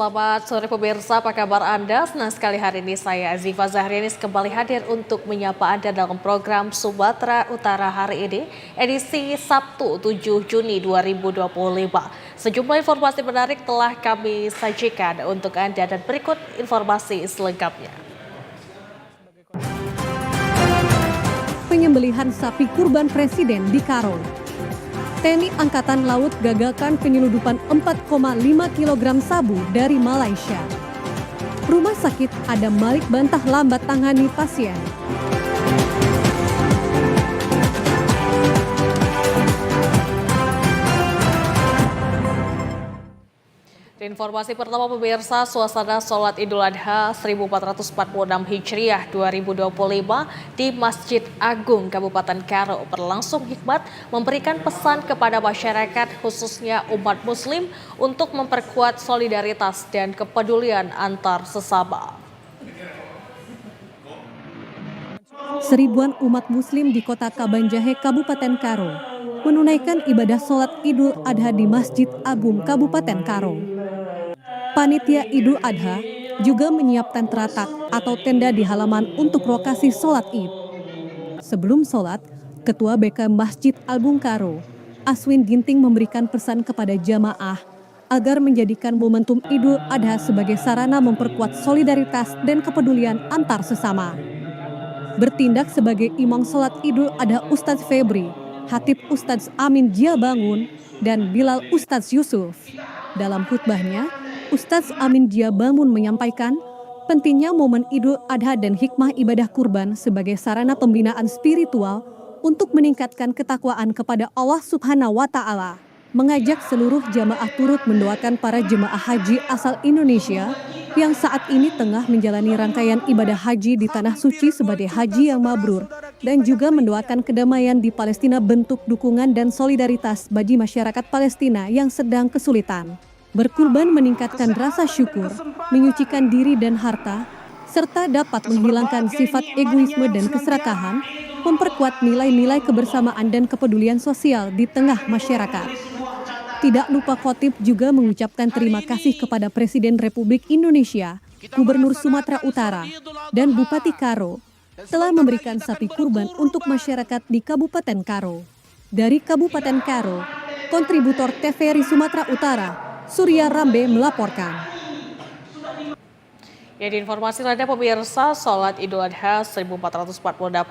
Selamat sore pemirsa, apa kabar Anda? Senang sekali hari ini saya Azifa Zahrianis kembali hadir untuk menyapa Anda dalam program Sumatera Utara hari ini, edisi Sabtu 7 Juni 2025. Sejumlah informasi menarik telah kami sajikan untuk Anda dan berikut informasi selengkapnya. Penyembelihan sapi kurban presiden di Karo. TNI Angkatan Laut gagalkan penyeludupan 4,5 kg sabu dari Malaysia. Rumah sakit Adam Malik bantah lambat tangani pasien. Informasi pertama pemirsa, suasana sholat Idul Adha 1446 Hijriah 2025 di Masjid Agung Kabupaten Karo berlangsung hikmat memberikan pesan kepada masyarakat khususnya umat muslim untuk memperkuat solidaritas dan kepedulian antar sesama. Seribuan umat muslim di kota Kabanjahe, Kabupaten Karo menunaikan ibadah sholat Idul Adha di Masjid Agung Kabupaten Karo. Panitia Idul Adha juga menyiapkan teratak atau tenda di halaman untuk lokasi sholat Id. Sebelum sholat, Ketua BK Masjid Agung Karo, Aswin Ginting memberikan pesan kepada jamaah agar menjadikan momentum Idul Adha sebagai sarana memperkuat solidaritas dan kepedulian antar sesama. Bertindak sebagai imam sholat Idul Adha Ustadz Febri, Hatib Ustadz Amin Jiabangun, dan Bilal Ustadz Yusuf. Dalam khutbahnya, Ustadz Amin Jiabangun menyampaikan pentingnya momen Idul Adha dan hikmah ibadah kurban sebagai sarana pembinaan spiritual untuk meningkatkan ketakwaan kepada Allah Subhanahu wa Ta'ala. Mengajak seluruh jamaah turut mendoakan para jemaah haji asal Indonesia yang saat ini tengah menjalani rangkaian ibadah haji di Tanah Suci sebagai haji yang mabrur, dan juga mendoakan kedamaian di Palestina, bentuk dukungan dan solidaritas bagi masyarakat Palestina yang sedang kesulitan. Berkurban meningkatkan rasa syukur, menyucikan diri dan harta, serta dapat menghilangkan sifat egoisme dan keserakahan, memperkuat nilai-nilai kebersamaan dan kepedulian sosial di tengah masyarakat. Tidak lupa khotib juga mengucapkan terima kasih kepada Presiden Republik Indonesia, Gubernur Sumatera Utara, dan Bupati Karo telah memberikan sapi kurban untuk masyarakat di Kabupaten Karo. Dari Kabupaten Karo, kontributor TVRI Sumatera Utara, Surya Rambe melaporkan. Ya, di informasi lainnya pemirsa, sholat Idul Adha 1446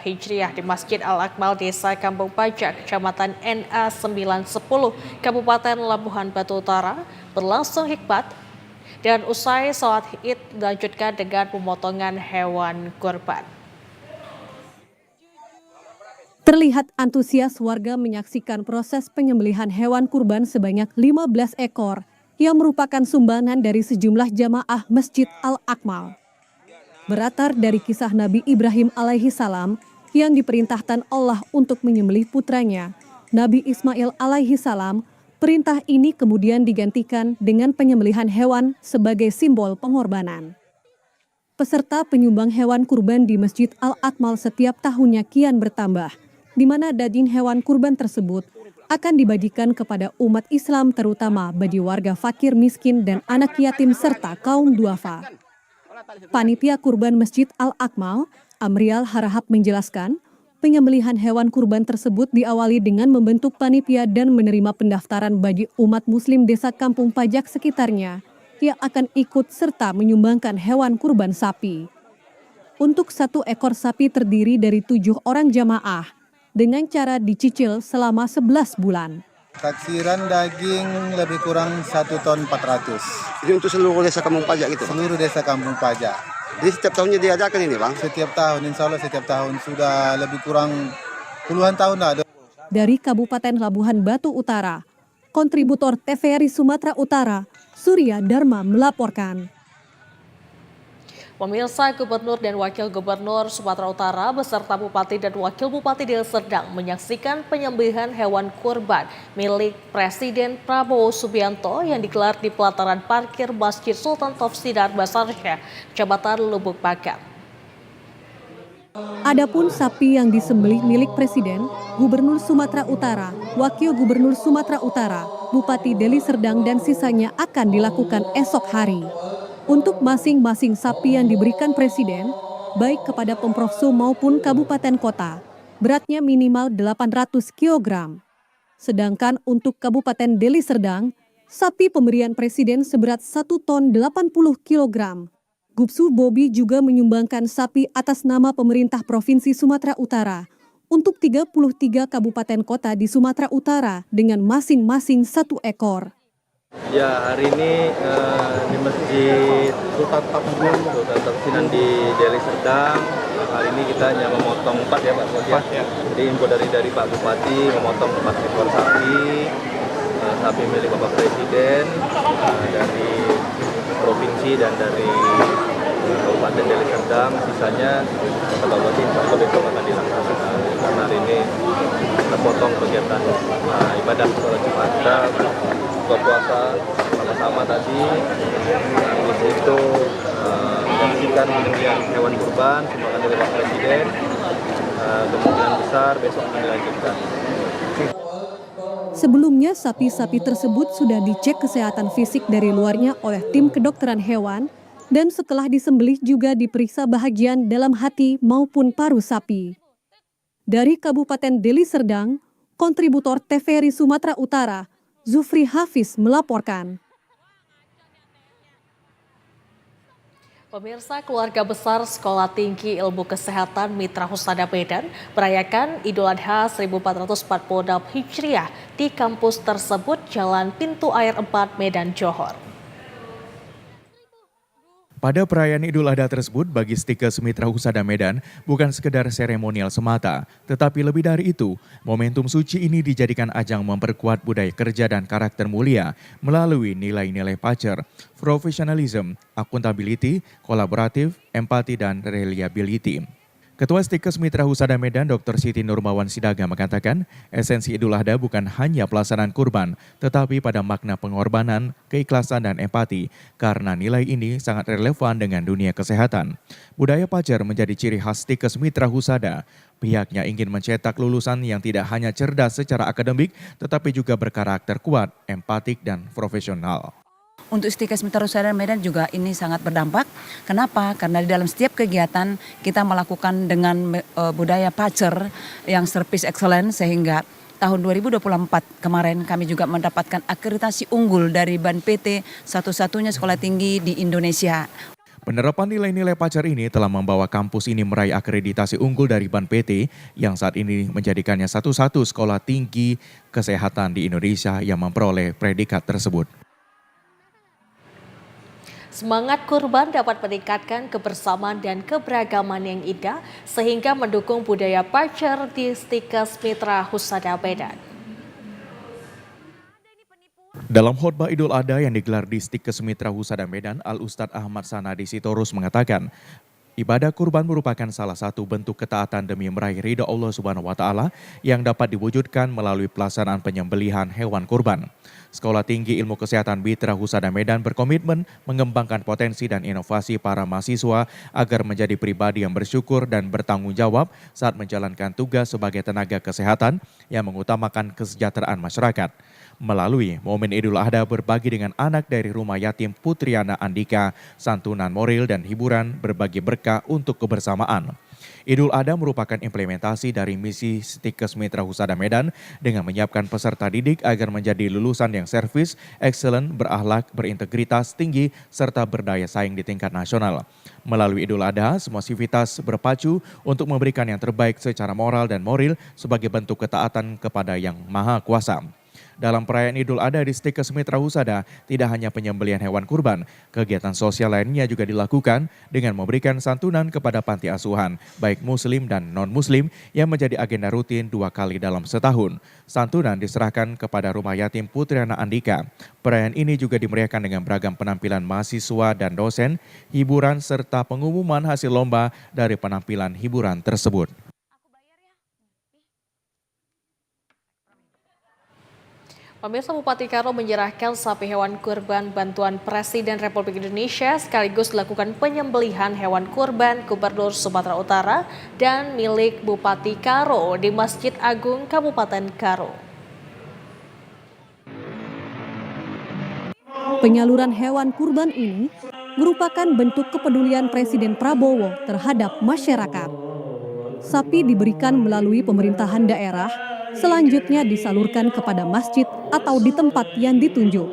Hijriah di Masjid Al-Akmal Desa Kampung Pajak, Kecamatan NA 910, Kabupaten Labuhan Batu Utara berlangsung hikmat dan usai sholat Id dilanjutkan dengan pemotongan hewan kurban. Terlihat antusias warga menyaksikan proses penyembelihan hewan kurban sebanyak 15 ekor yang merupakan sumbangan dari sejumlah jamaah Masjid Al-Akmal. Beratar dari kisah Nabi Ibrahim alaihi salam yang diperintahkan Allah untuk menyembelih putranya, Nabi Ismail alaihi salam, perintah ini kemudian digantikan dengan penyembelihan hewan sebagai simbol pengorbanan. Peserta penyumbang hewan kurban di Masjid Al-Akmal setiap tahunnya kian bertambah, di mana daging hewan kurban tersebut akan dibagikan kepada umat Islam terutama bagi warga fakir miskin dan anak yatim serta kaum duafa. Panitia kurban Masjid Al-Akmal, Amrial Harahap menjelaskan, penyembelihan hewan kurban tersebut diawali dengan membentuk panitia dan menerima pendaftaran bagi umat muslim desa Kampung Pajak sekitarnya yang akan ikut serta menyumbangkan hewan kurban sapi. Untuk satu ekor sapi terdiri dari 7 orang jamaah, dengan cara dicicil selama 11 bulan. Taksiran daging lebih kurang 1 ton 400. Ini untuk seluruh desa Kampung Pajak gitu? Seluruh desa Kampung Pajak. Jadi setiap tahunnya diadakan ini Bang? Setiap tahun, insya Allah setiap tahun. Sudah lebih kurang puluhan tahun lah. Dari Kabupaten Labuhan Batu Utara, kontributor TVRI Sumatera Utara, Surya Dharma melaporkan. Pemirsa, Gubernur dan Wakil Gubernur Sumatera Utara beserta Bupati dan Wakil Bupati Deli Serdang menyaksikan penyembelihan hewan kurban milik Presiden Prabowo Subianto yang digelar di pelataran parkir Masjid Sultan Tafsidar Basarsyah, Kecamatan Lubuk Pakam. Adapun sapi yang disembelih milik Presiden, Gubernur Sumatera Utara, Wakil Gubernur Sumatera Utara, Bupati Deli Serdang dan sisanya akan dilakukan esok hari. Untuk masing-masing sapi yang diberikan Presiden, baik kepada Pemprov Sum maupun kabupaten kota, beratnya minimal 800 kg. Sedangkan untuk Kabupaten Deli Serdang, sapi pemberian Presiden seberat 1 ton 80 kg. Gubsu Bobi juga menyumbangkan sapi atas nama pemerintah Provinsi Sumatera Utara untuk 33 kabupaten kota di Sumatera Utara dengan masing-masing 1 ekor. Ya, hari ini di Masjid Sultan Taksinan di Deli Serdang, hari ini kita hanya memotong 4 ya Pak Bupati. Ya. Jadi info dari Pak Bupati memotong 4 ekor sapi milik Bapak Presiden dari provinsi dan dari Kabupaten Deli Serdang. Sisanya kata Bapak Bupati insya Allah besok akan dilaksanakan. Karena hari ini kita potong kegiatan ibadah sholat Jumat, buka puasa sama-sama tadi. Habis itu menyaksikan penyembelihan hewan kurban sumbangan dari Bapak Presiden. Kemungkinan besar besok akan dilanjutkan. Sebelumnya, sapi-sapi tersebut sudah dicek kesehatan fisik dari luarnya oleh tim kedokteran hewan dan setelah disembelih juga diperiksa bahagian dalam hati maupun paru sapi. Dari Kabupaten Deli Serdang, kontributor TVRI Sumatera Utara, Zufri Hafiz melaporkan. Pemirsa, keluarga besar Sekolah Tinggi Ilmu Kesehatan Mitra Husada Medan merayakan Idul Adha 1446 Hijriah di kampus tersebut Jalan Pintu Air 4 Medan Johor. Pada perayaan Idul Adha tersebut, bagi Stikes Mitra Husada Medan bukan sekedar seremonial semata, tetapi lebih dari itu, momentum suci ini dijadikan ajang memperkuat budaya kerja dan karakter mulia melalui nilai-nilai pacer, professionalism, accountability, kolaboratif, empati, dan reliability. Ketua Stikes Mitra Husada Medan Dr. Siti Nurmawan Sidaga mengatakan, esensi Idul Adha bukan hanya pelaksanaan kurban, tetapi pada makna pengorbanan, keikhlasan, dan empati, karena nilai ini sangat relevan dengan dunia kesehatan. Budaya pacer menjadi ciri khas Stikes Mitra Husada. Pihaknya ingin mencetak lulusan yang tidak hanya cerdas secara akademik, tetapi juga berkarakter kuat, empatik, dan profesional. Untuk Stikes Mitra Husada Medan juga ini sangat berdampak. Kenapa? Karena di dalam setiap kegiatan kita melakukan dengan budaya pacer yang service excellent, sehingga tahun 2024 kemarin kami juga mendapatkan akreditasi unggul dari BAN PT, satu-satunya sekolah tinggi di Indonesia. Penerapan nilai-nilai pacer ini telah membawa kampus ini meraih akreditasi unggul dari BAN PT yang saat ini menjadikannya satu-satu sekolah tinggi kesehatan di Indonesia yang memperoleh predikat tersebut. Semangat kurban dapat meningkatkan kebersamaan dan keberagaman yang indah sehingga mendukung budaya pacer di Stikes Mitra Husada Medan. Dalam khotbah Idul Adha yang digelar di Stikes Mitra Husada Medan, Al-Ustadz Ahmad Sanadi Sitorus mengatakan, ibadah kurban merupakan salah satu bentuk ketaatan demi meraih ridha Allah Subhanahu wa Ta'ala yang dapat diwujudkan melalui pelaksanaan penyembelihan hewan kurban. Sekolah Tinggi Ilmu Kesehatan Mitra Husada Medan berkomitmen mengembangkan potensi dan inovasi para mahasiswa agar menjadi pribadi yang bersyukur dan bertanggung jawab saat menjalankan tugas sebagai tenaga kesehatan yang mengutamakan kesejahteraan masyarakat. Melalui momen Idul Adha berbagi dengan anak dari rumah yatim Putriana Andika, santunan moral dan hiburan berbagi berkah untuk kebersamaan. Idul Adha merupakan implementasi dari misi Stikes Mitra Husada Medan dengan menyiapkan peserta didik agar menjadi lulusan yang servis, excellent, berakhlak, berintegritas tinggi, serta berdaya saing di tingkat nasional. Melalui Idul Adha, semua sivitas berpacu untuk memberikan yang terbaik secara moral dan moral sebagai bentuk ketaatan kepada Yang Maha Kuasa. Dalam perayaan Idul Adha di Stikes Mitra Husada, tidak hanya penyembelihan hewan kurban, kegiatan sosial lainnya juga dilakukan dengan memberikan santunan kepada panti asuhan, baik muslim dan non-muslim yang menjadi agenda rutin 2 kali dalam setahun. Santunan diserahkan kepada rumah yatim Putriana Andika. Perayaan ini juga dimeriahkan dengan beragam penampilan mahasiswa dan dosen, hiburan serta pengumuman hasil lomba dari penampilan hiburan tersebut. Pemirsa, Bupati Karo menyerahkan sapi hewan kurban bantuan Presiden Republik Indonesia sekaligus dilakukan penyembelihan hewan kurban Gubernur Sumatera Utara dan milik Bupati Karo di Masjid Agung Kabupaten Karo. Penyaluran hewan kurban ini merupakan bentuk kepedulian Presiden Prabowo terhadap masyarakat. Sapi diberikan melalui pemerintahan daerah, selanjutnya disalurkan kepada masjid atau di tempat yang ditunjuk.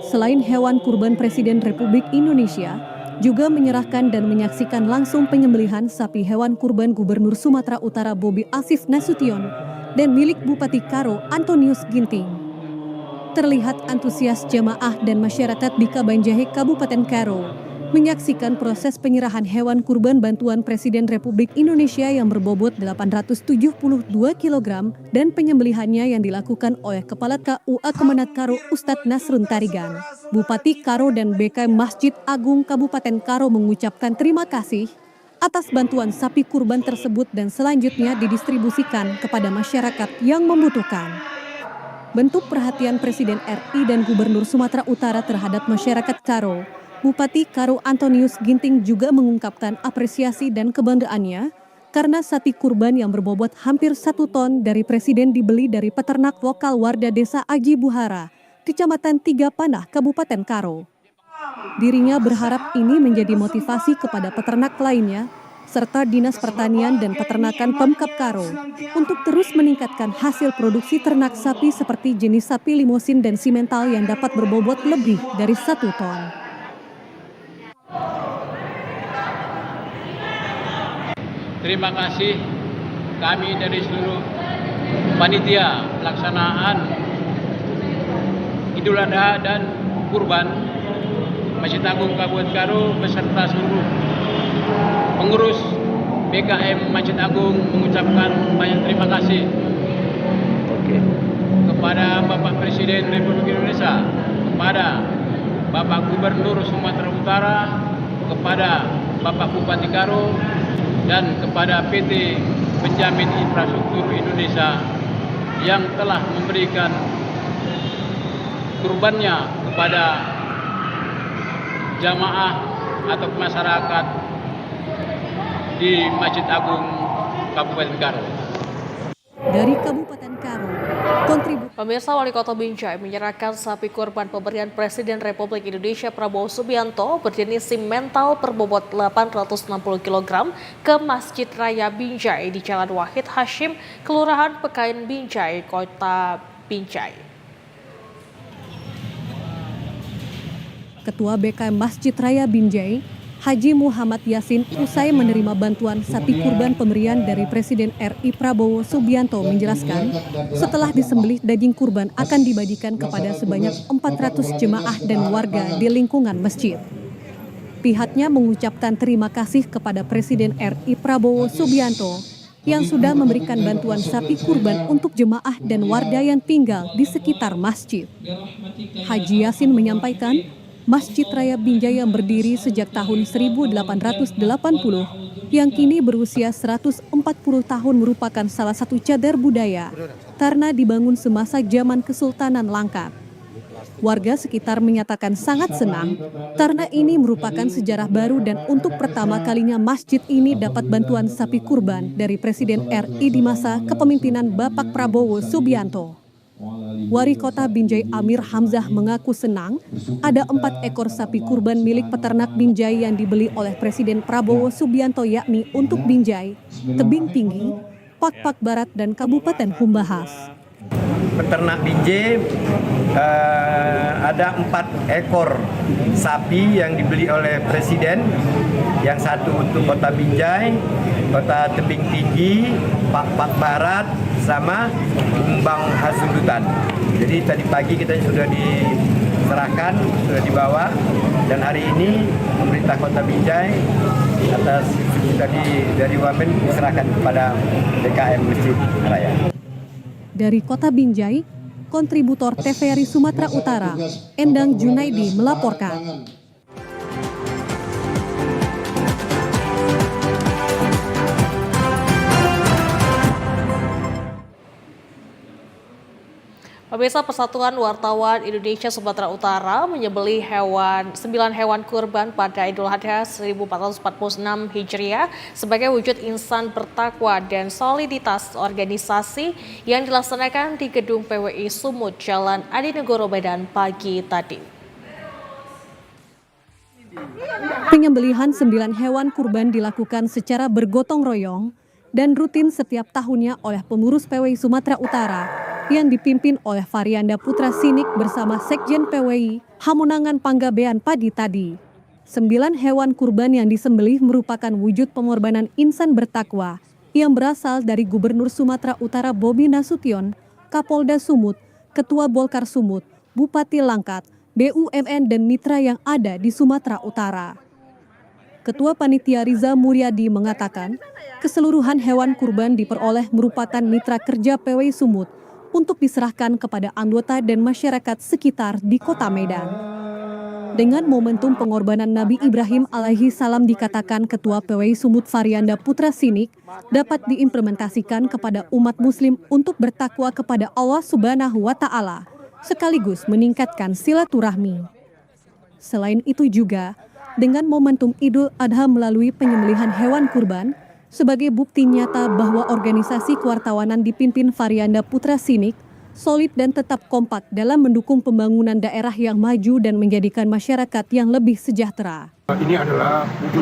Selain hewan kurban, Presiden Republik Indonesia juga menyerahkan dan menyaksikan langsung penyembelihan sapi hewan kurban Gubernur Sumatera Utara Bobi Afif Nasution dan milik Bupati Karo Antonius Ginting. Terlihat antusias jamaah dan masyarakat di Kabanjahe, Kabupaten Karo menyaksikan proses penyerahan hewan kurban bantuan Presiden Republik Indonesia yang berbobot 872 kg dan penyembelihannya yang dilakukan oleh Kepala KUA Kemenat Karo Ustadz Nasrun Tarigan. Bupati Karo dan BK Masjid Agung Kabupaten Karo mengucapkan terima kasih atas bantuan sapi kurban tersebut dan selanjutnya didistribusikan kepada masyarakat yang membutuhkan. Bentuk perhatian Presiden RI dan Gubernur Sumatera Utara terhadap masyarakat Karo, Bupati Karo Antonius Ginting juga mengungkapkan apresiasi dan kebanggaannya karena sapi kurban yang berbobot hampir 1 ton dari Presiden dibeli dari peternak lokal warga Desa Aji Buhara, Kecamatan Tiga Panah, Kabupaten Karo. Dirinya berharap ini menjadi motivasi kepada peternak lainnya serta Dinas Pertanian dan Peternakan Pemkab Karo untuk terus meningkatkan hasil produksi ternak sapi seperti jenis sapi limosin dan simental yang dapat berbobot lebih dari 1 ton. Terima kasih kami dari seluruh panitia pelaksanaan Idul Adha dan Kurban Masjid Agung Kabupaten Karo beserta seluruh pengurus BKM Masjid Agung mengucapkan banyak terima kasih kepada Bapak Presiden Republik Indonesia, kepada Bapak Gubernur Sumatera Utara, kepada Bapak Bupati Karo, dan kepada PT Penjamin Infrastruktur Indonesia yang telah memberikan kurbannya kepada jamaah atau masyarakat di Masjid Agung Kabupaten Karo. Dari Kabupaten Karo, Pemirsa, Wali Kota Binjai menyerahkan sapi kurban pemberian Presiden Republik Indonesia Prabowo Subianto berjenis simental berbobot 860 kg ke Masjid Raya Binjai di Jalan Wahid Hashim, Kelurahan Pekain Binjai, Kota Binjai. Ketua BKM Masjid Raya Binjai, Haji Muhammad Yasin, usai menerima bantuan sapi kurban pemberian dari Presiden RI Prabowo Subianto menjelaskan, setelah disembelih daging kurban akan dibagikan kepada sebanyak 400 jemaah dan warga di lingkungan masjid. Pihaknya mengucapkan terima kasih kepada Presiden RI Prabowo Subianto yang sudah memberikan bantuan sapi kurban untuk jemaah dan warga yang tinggal di sekitar masjid. Haji Yasin menyampaikan, Masjid Raya Binjai yang berdiri sejak tahun 1880 yang kini berusia 140 tahun merupakan salah satu cagar budaya karena dibangun semasa zaman Kesultanan Langkat. Warga sekitar menyatakan sangat senang karena ini merupakan sejarah baru dan untuk pertama kalinya masjid ini dapat bantuan sapi kurban dari Presiden RI di masa kepemimpinan Bapak Prabowo Subianto. Wali Kota Binjai Amir Hamzah mengaku senang ada 4 ekor sapi kurban milik peternak Binjai yang dibeli oleh Presiden Prabowo Subianto yakni untuk Binjai, Tebing Tinggi, Pak Barat dan Kabupaten Humbahas. Peternak Binjai ada 4 ekor sapi yang dibeli oleh Presiden, yang satu untuk Kota Binjai, Kota Tebing Tinggi, Pak Barat, sama Umbang Hasundutan. Jadi tadi pagi kita sudah diserahkan, sudah dibawa, dan hari ini pemerintah Kota Binjai atas dari Wamen diserahkan kepada BKM Masjid Raya. Dari Kota Binjai, kontributor TVRI Sumatera Utara, Endang Junaidi melaporkan. Pemirsa, Persatuan Wartawan Indonesia Sumatera Utara menyembelih 9 hewan kurban pada Idul Adha 1446 Hijriah sebagai wujud insan bertakwa dan soliditas organisasi yang dilaksanakan di Gedung PWI Sumut, Jalan Adi Negoro, Medan pagi tadi. Penyembelihan 9 hewan kurban dilakukan secara bergotong royong dan rutin setiap tahunnya oleh pengurus PWI Sumatera Utara yang dipimpin oleh Varianda Putra Sinik bersama Sekjen PWI Hamunangan Panggabean Padi Tadi. 9 hewan kurban yang disembelih merupakan wujud pengorbanan insan bertakwa yang berasal dari Gubernur Sumatera Utara Bobi Nasution, Kapolda Sumut, Ketua Bolkar Sumut, Bupati Langkat, BUMN dan mitra yang ada di Sumatera Utara. Ketua Panitia Riza Muryadi mengatakan, keseluruhan hewan kurban diperoleh merupakan mitra kerja PWI Sumut untuk diserahkan kepada anggota dan masyarakat sekitar di Kota Medan. Dengan momentum pengorbanan Nabi Ibrahim alaihi salam dikatakan Ketua PWI Sumut Varianda Putra Sinik dapat diimplementasikan kepada umat muslim untuk bertakwa kepada Allah Subhanahu wa Ta'ala, sekaligus meningkatkan silaturahmi. Selain itu juga, dengan momentum Idul Adha melalui penyembelihan hewan kurban, sebagai bukti nyata bahwa organisasi kewartawanan dipimpin Varianda Putra Sinik solid dan tetap kompak dalam mendukung pembangunan daerah yang maju dan menjadikan masyarakat yang lebih sejahtera. Ini adalah wujud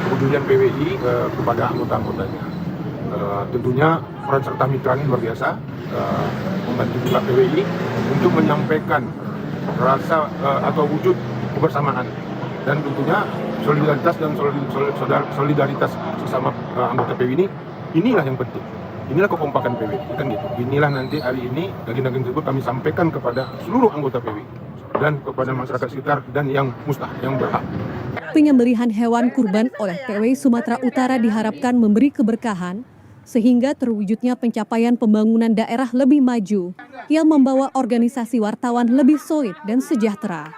kepedulian PWI kepada anggota-anggotanya. Tentunya peran serta mitra ini luar biasa, membantu juga PWI untuk menyampaikan rasa atau wujud kebersamaan dan tentunya solidaritas dan solidaritas sesama anggota PWI inilah yang penting. Inilah kekompakan PWI, kan gitu. Inilah nanti hari ini daging-daging tersebut kami sampaikan kepada seluruh anggota PWI dan kepada masyarakat sekitar dan yang mustahil, yang berhak. Penyembelihan hewan kurban oleh PWI Sumatera Utara diharapkan memberi keberkahan sehingga terwujudnya pencapaian pembangunan daerah lebih maju yang membawa organisasi wartawan lebih solid dan sejahtera.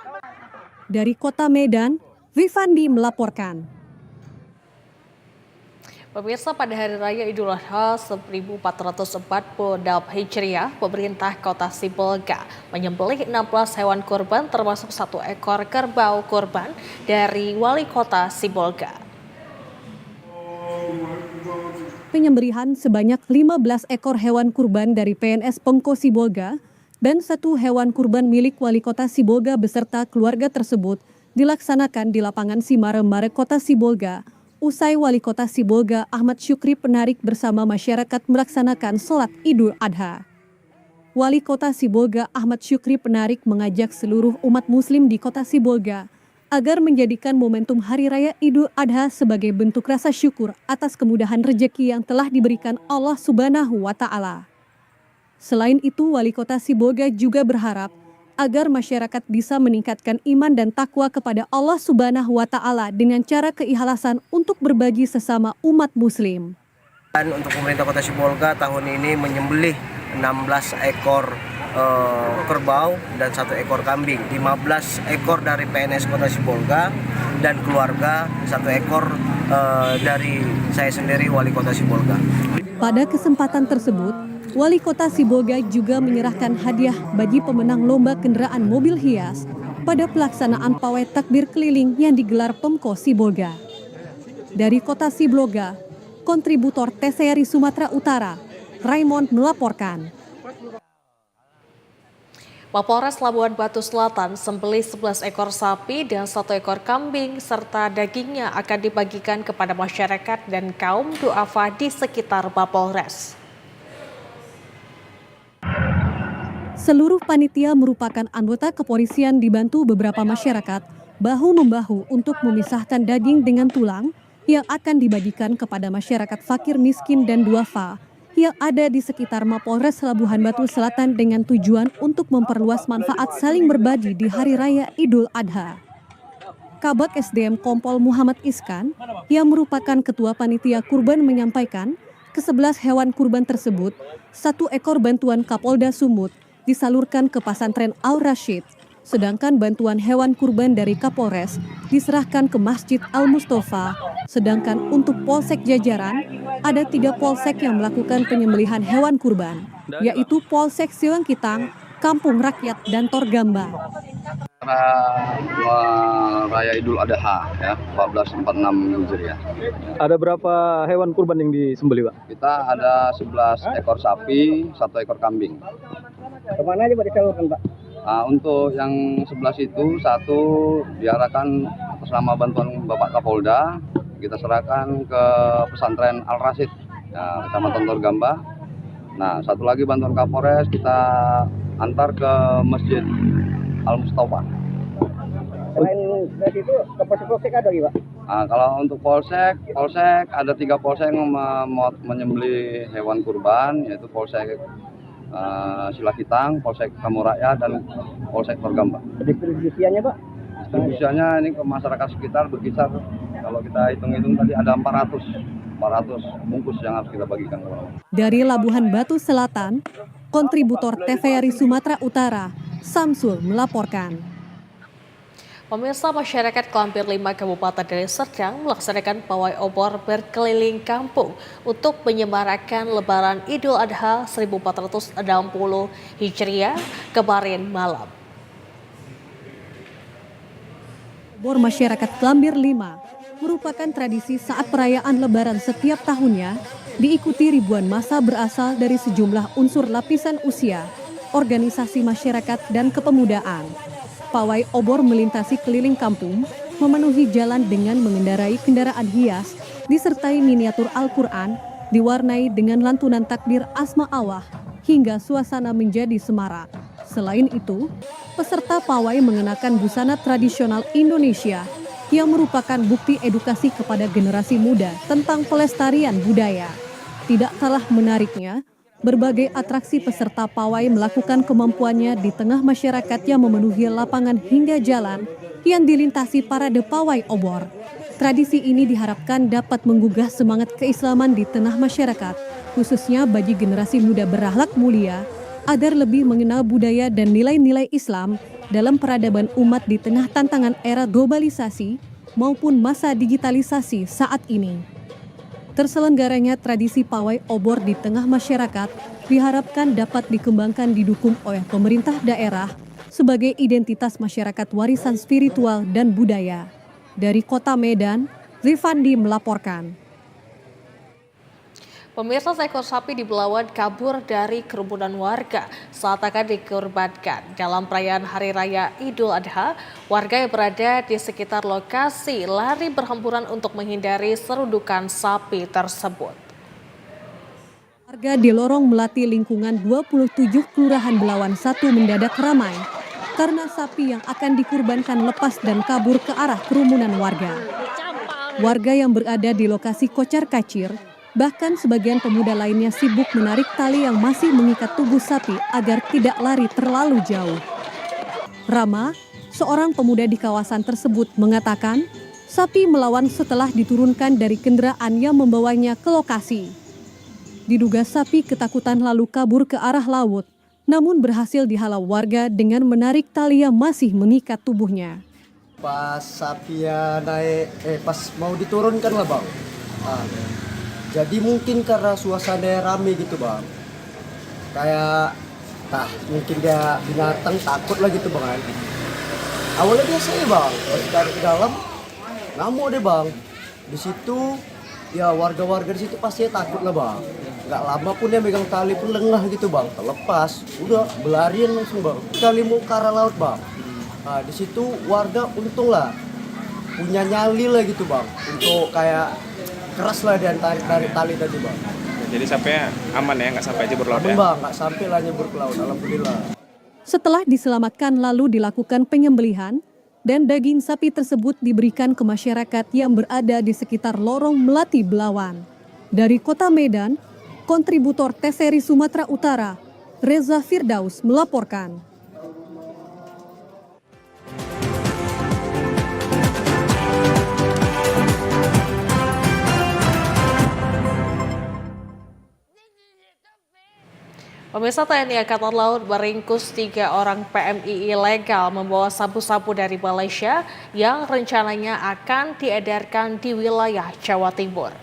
Dari Kota Medan, Vivandi melaporkan. Pemirsa, pada Hari Raya Idul Adha 1446 Hijriah, pemerintah Kota Sibolga menyembelih 16 hewan kurban termasuk 1 ekor kerbau kurban dari Wali Kota Sibolga. Penyembelihan sebanyak 15 ekor hewan kurban dari PNS Pemko Sibolga dan 1 hewan kurban milik Wali Kota Sibolga beserta keluarga tersebut dilaksanakan di lapangan Simaremare Kota Sibolga. Usai Wali Kota Sibolga Ahmad Syukri Penarik bersama masyarakat melaksanakan sholat Idul Adha. Wali Kota Sibolga Ahmad Syukri Penarik mengajak seluruh umat muslim di Kota Sibolga agar menjadikan momentum Hari Raya Idul Adha sebagai bentuk rasa syukur atas kemudahan rejeki yang telah diberikan Allah Subhanahu wa Ta'ala. Selain itu, Wali Kota Sibolga juga berharap agar masyarakat bisa meningkatkan iman dan takwa kepada Allah Subhanahu wa Ta'ala dengan cara keikhlasan untuk berbagi sesama umat muslim. Dan untuk pemerintah Kota Sibolga tahun ini menyembelih 16 ekor kerbau dan 1 ekor kambing, 15 ekor dari PNS Kota Sibolga dan keluarga, 1 ekor dari saya sendiri Wali Kota Sibolga. Pada kesempatan tersebut, Wali Kota Sibolga juga menyerahkan hadiah bagi pemenang lomba kendaraan mobil hias pada pelaksanaan pawai takbir keliling yang digelar Pemko Sibolga. Dari Kota Sibolga, kontributor TVRI Sumatera Utara, Raymond melaporkan. Mapolres Labuan Batu Selatan sembelih 11 ekor sapi dan 1 ekor kambing serta dagingnya akan dibagikan kepada masyarakat dan kaum duafa di sekitar Mapolres. Seluruh panitia merupakan anggota kepolisian dibantu beberapa masyarakat bahu-membahu untuk memisahkan daging dengan tulang yang akan dibagikan kepada masyarakat fakir miskin dan duafa yang ada di sekitar Mapolres Labuhan Batu Selatan dengan tujuan untuk memperluas manfaat saling berbagi di Hari Raya Idul Adha. Kabag SDM Kompol Muhammad Iskan yang merupakan ketua panitia kurban menyampaikan ke-11 hewan kurban tersebut, 1 ekor bantuan Kapolda Sumut disalurkan ke Pasantren Al-Rashid, sedangkan bantuan hewan kurban dari Kapolres diserahkan ke Masjid Al-Mustafa, sedangkan untuk Polsek jajaran ada 3 polsek yang melakukan penyembelihan hewan kurban, yaitu Polsek Silangkitang, Kampung Rakyat, dan Torgamba. Raya Idul Adha ya 1446 Hijriah. Ada berapa hewan kurban yang disembelih, Pak? Kita ada 11 ekor sapi, 1 ekor kambing. Kemana aja Pak disalurkan, Pak? Untuk yang 11 itu 1 diarahkan atas nama bantuan Bapak Kapolda, kita serahkan ke pesantren Al Rasid, ya, Kecamatan Torgamba. Nah, satu lagi bantuan Kapolres kita antar ke Masjid Al Mustafa. Selain dari itu, ke polsek ada lagi, Pak? Nah, kalau untuk polsek ada 3 polsek yang menyembelih hewan kurban, yaitu polsek Silakitang, polsek Kamuraya, dan polsek Torgamba. Distribusiannya, Pak? Distribusiannya ini ke masyarakat sekitar berkisar, kalau kita hitung-hitung tadi ada 400 bungkus yang harus kita bagikan. Dari Labuhan Batu Selatan, kontributor TVRI Sumatera Utara, Samsul melaporkan. Pemirsa, masyarakat Klambir 5 Kabupaten Deli Serdang melaksanakan pawai obor berkeliling kampung untuk menyemarakan Lebaran Idul Adha 1460 Hijriah kemarin malam. Obor masyarakat Klambir 5 merupakan tradisi saat perayaan Lebaran setiap tahunnya, diikuti ribuan massa berasal dari sejumlah unsur lapisan usia, organisasi masyarakat, dan kepemudaan. Pawai obor melintasi keliling kampung, memenuhi jalan dengan mengendarai kendaraan hias, disertai miniatur Al-Quran, diwarnai dengan lantunan takbir Asma Allah, hingga suasana menjadi semarak. Selain itu, peserta pawai mengenakan busana tradisional Indonesia yang merupakan bukti edukasi kepada generasi muda tentang pelestarian budaya. Tidak kalah menariknya, berbagai atraksi peserta pawai melakukan kemampuannya di tengah masyarakat yang memenuhi lapangan hingga jalan yang dilintasi parade pawai obor. Tradisi ini diharapkan dapat menggugah semangat keislaman di tengah masyarakat, khususnya bagi generasi muda berakhlak mulia, agar lebih mengenal budaya dan nilai-nilai Islam dalam peradaban umat di tengah tantangan era globalisasi maupun masa digitalisasi saat ini. Terselenggaranya tradisi pawai obor di tengah masyarakat diharapkan dapat dikembangkan didukung oleh pemerintah daerah sebagai identitas masyarakat warisan spiritual dan budaya. Dari Kota Medan, Rifandi melaporkan. Pemirsa, seekor sapi di Belawan kabur dari kerumunan warga saat akan dikurbankan. Dalam perayaan Hari Raya Idul Adha, warga yang berada di sekitar lokasi lari berhamburan untuk menghindari serundukan sapi tersebut. Warga di Lorong Melati lingkungan 27 Kelurahan Belawan 1 mendadak ramai karena sapi yang akan dikurbankan lepas dan kabur ke arah kerumunan warga. Warga yang berada di lokasi kocar-kacir, bahkan sebagian pemuda lainnya sibuk menarik tali yang masih mengikat tubuh sapi agar tidak lari terlalu jauh. Rama, seorang pemuda di kawasan tersebut, mengatakan sapi melawan setelah diturunkan dari kendaraan yang membawanya ke lokasi. Diduga sapi ketakutan lalu kabur ke arah laut, namun berhasil dihalau warga dengan menarik tali yang masih mengikat tubuhnya. Pas sapi ya naik, pas mau diturunkan lah, Bang. Jadi mungkin karena suasana rame gitu, Bang. Kayak mungkin dia binatang takut lah gitu, Bang. Awalnya biasa ya, Bang. Pas tarik ke dalam ngamuk deh, Bang. Di situ ya warga-warga di situ pasti takut lah, Bang. Nggak lama pun dia megang tali pun lengah gitu, Bang. Terlepas, udah berlarian langsung, Bang. Kali mau ke arah laut, Bang. Nah, di situ warga untung lah punya nyali lah gitu, Bang. Untuk kayak keras lah dia tarik tali tadi, Bang. Jadi sapinya aman ya, nggak sampai jebur laut ya? Bang, nggak sampai lah nyebur ke laut, alhamdulillah. Setelah diselamatkan lalu dilakukan penyembelihan dan daging sapi tersebut diberikan ke masyarakat yang berada di sekitar Lorong Melati Belawan. Dari Kota Medan, kontributor TVRI Sumatera Utara, Reza Firdaus melaporkan. Pemirsa, TNI Angkatan Laut meringkus 3 orang PMI ilegal membawa sabu-sabu dari Malaysia yang rencananya akan diedarkan di wilayah Jawa Timur.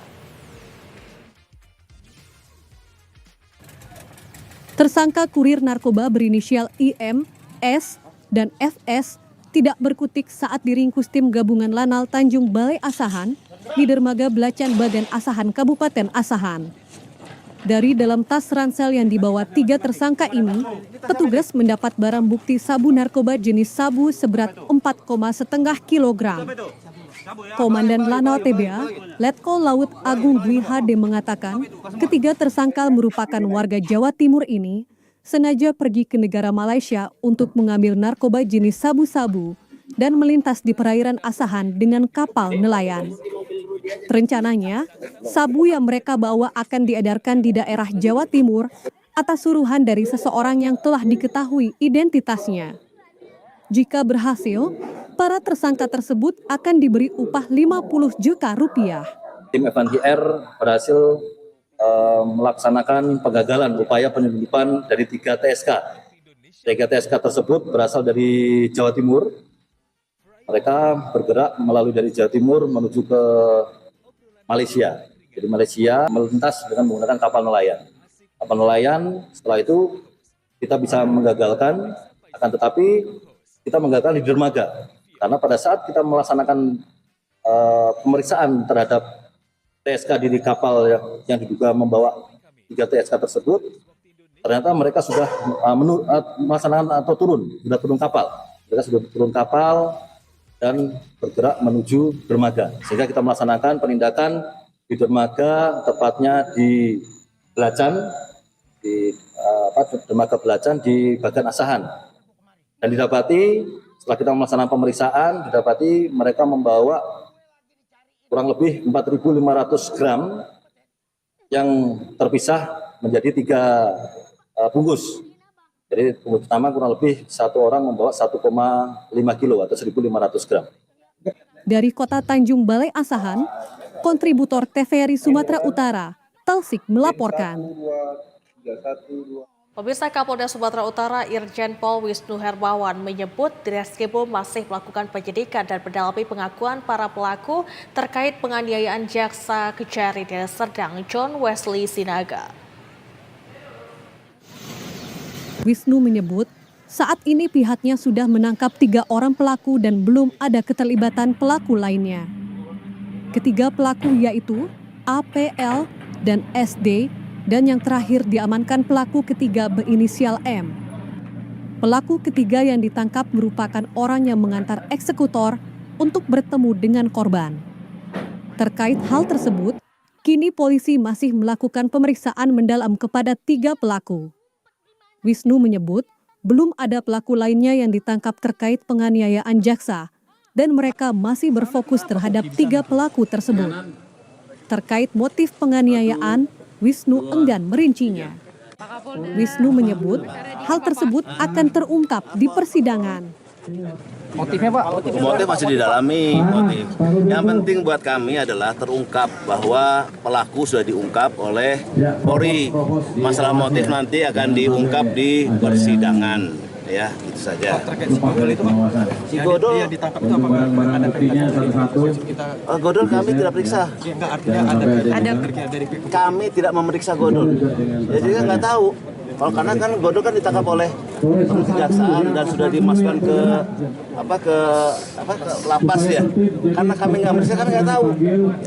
Tersangka kurir narkoba berinisial IM, S, dan FS tidak berkutik saat diringkus tim gabungan Lanal Tanjung Balai Asahan di dermaga Belacan Bagan Asahan, Kabupaten Asahan. Dari dalam tas ransel yang dibawa 3 tersangka ini, petugas mendapat barang bukti sabu narkoba jenis sabu seberat 4,5 kg. Komandan Lanal TBA, Letkol Laut Agung Dwi HD mengatakan, ketiga tersangka merupakan warga Jawa Timur ini sengaja pergi ke negara Malaysia untuk mengambil narkoba jenis sabu-sabu dan melintas di perairan Asahan dengan kapal nelayan. Rencananya, sabu yang mereka bawa akan diedarkan di daerah Jawa Timur atas suruhan dari seseorang yang telah diketahui identitasnya. Jika berhasil, para tersangka tersebut akan diberi upah 50 juta rupiah. Tim FNGR berhasil melaksanakan penggagalan upaya penyelundupan dari 3 TSK. 3 TSK tersebut berasal dari Jawa Timur. Mereka bergerak melalui dari Jawa Timur menuju ke Malaysia. Jadi Malaysia melintas dengan menggunakan kapal nelayan. Kapal nelayan setelah itu kita bisa menggagalkan, akan tetapi kita menggagalkan di dermaga. Karena pada saat kita melaksanakan pemeriksaan terhadap TSK di kapal yang diduga membawa 3 TSK tersebut, ternyata mereka sudah melaksanakan atau sudah turun kapal. Mereka sudah turun kapal dan bergerak menuju dermaga. Sehingga kita melaksanakan penindakan di dermaga, tepatnya di Belacan, dermaga Belacan di bagian Asahan. Dan didapati setelah kita melaksanakan pemeriksaan, didapati mereka membawa kurang lebih 4.500 gram yang terpisah menjadi 3 bungkus. Jadi bungkus pertama kurang lebih satu orang membawa 1,5 kilo atau 1.500 gram. Dari kota Tanjung Balai Asahan, kontributor TVRI Sumatera Utara, Talsik melaporkan. Pemirsa, Kapolda Sumatera Utara Irjen Pol Wisnu Hermawan menyebut Direskrimum masih melakukan penyidikan dan mendalami pengakuan para pelaku terkait penganiayaan jaksa Kejari Deli Serdang John Wesley Sinaga. Wisnu menyebut saat ini pihaknya sudah menangkap 3 orang pelaku dan belum ada keterlibatan pelaku lainnya. Ketiga pelaku yaitu APL dan SD, dan yang terakhir diamankan pelaku ketiga berinisial M. Pelaku ketiga yang ditangkap merupakan orang yang mengantar eksekutor untuk bertemu dengan korban. Terkait hal tersebut, kini polisi masih melakukan pemeriksaan mendalam kepada 3 pelaku. Wisnu menyebut belum ada pelaku lainnya yang ditangkap terkait penganiayaan jaksa dan mereka masih berfokus terhadap 3 pelaku tersebut. Terkait motif penganiayaan, Wisnu enggan merincinya. Wisnu menyebut hal tersebut akan terungkap di persidangan. Motifnya Pak? Motif masih didalami. Yang penting buat kami adalah terungkap bahwa pelaku sudah diungkap oleh Polri. Masalah motif nanti akan diungkap di persidangan. Ya, itu saja. Si Godol itu Pak? Si Godol yang ditangkap itu apa? Ada kaitannya? Godol kami tidak periksa. Enggak, artinya ada dari kami tidak memeriksa Godol. Jadi kan nggak tahu. Kalau karena kan Godol kan ditangkap oleh kejaksaan dan sudah dimasukkan ke lapas ya. Karena kami nggak meriksa, kami nggak tahu.